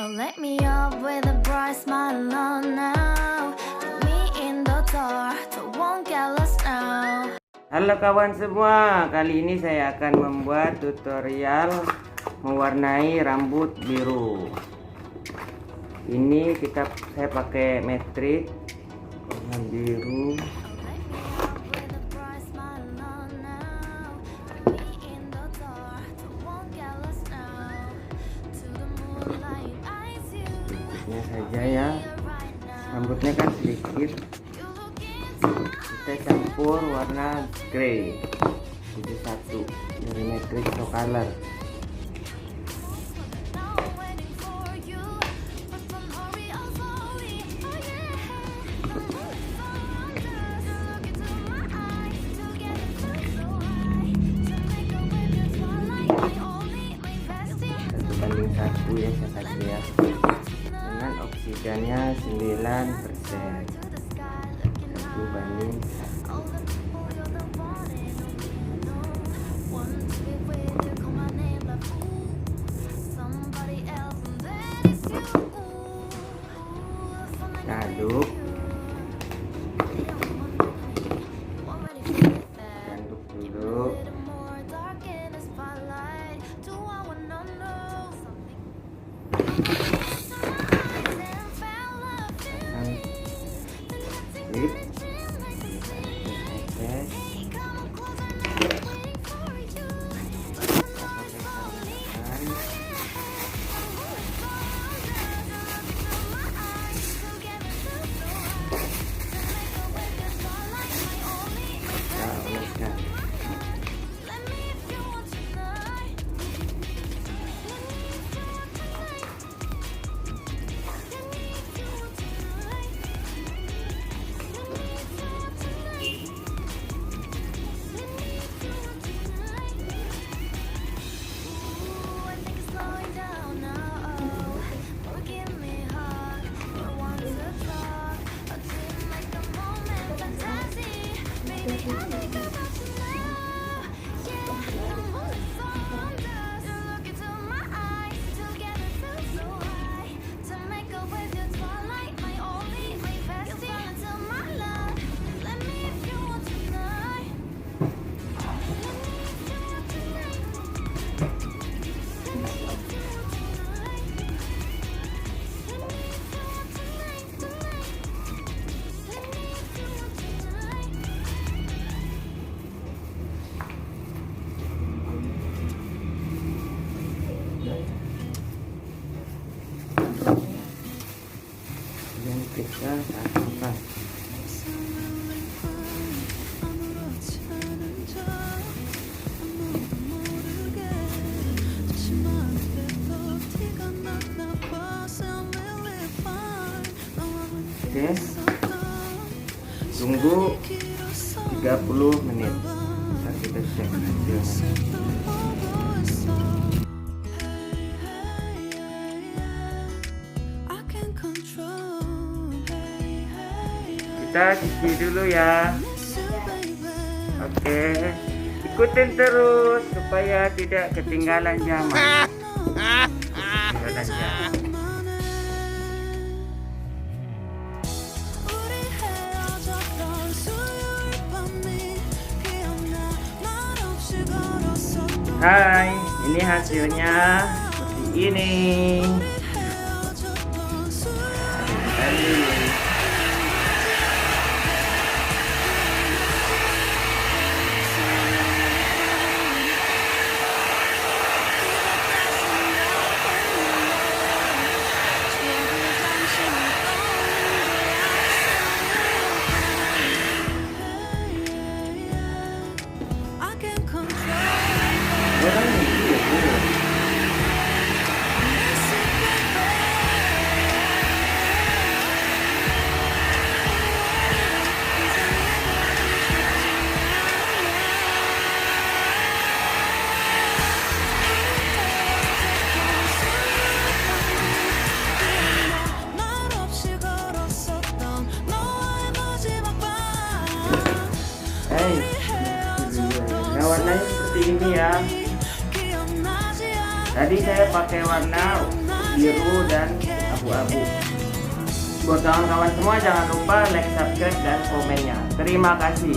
So let me up with a bright smile on now. Put me in the dark, so won't get lost now. Halo kawan semua, kali ini saya akan membuat tutorial mewarnai rambut biru. Ini saya pakai metrik warna biru. Sedikitnya saja ya, rambutnya kan sedikit. Kita campur warna grey jadi satu dari metrik to color. Banding 1 ya, saya kasih ya, dengan oksidannya 9%, 1:1. Kita aduk dulu. Kita satukan. Oke, tunggu 30 menit. Ntar kita cek hasilnya. Kita cuci dulu ya. Oke, ikutin terus supaya tidak ketinggalan zaman. Ketinggalan zaman. Hai, ini hasilnya seperti ini. Warnanya seperti ini ya. Tadi saya pakai warna biru dan abu-abu. Buat kawan-kawan semua jangan lupa like, subscribe, dan komennya. Terima kasih.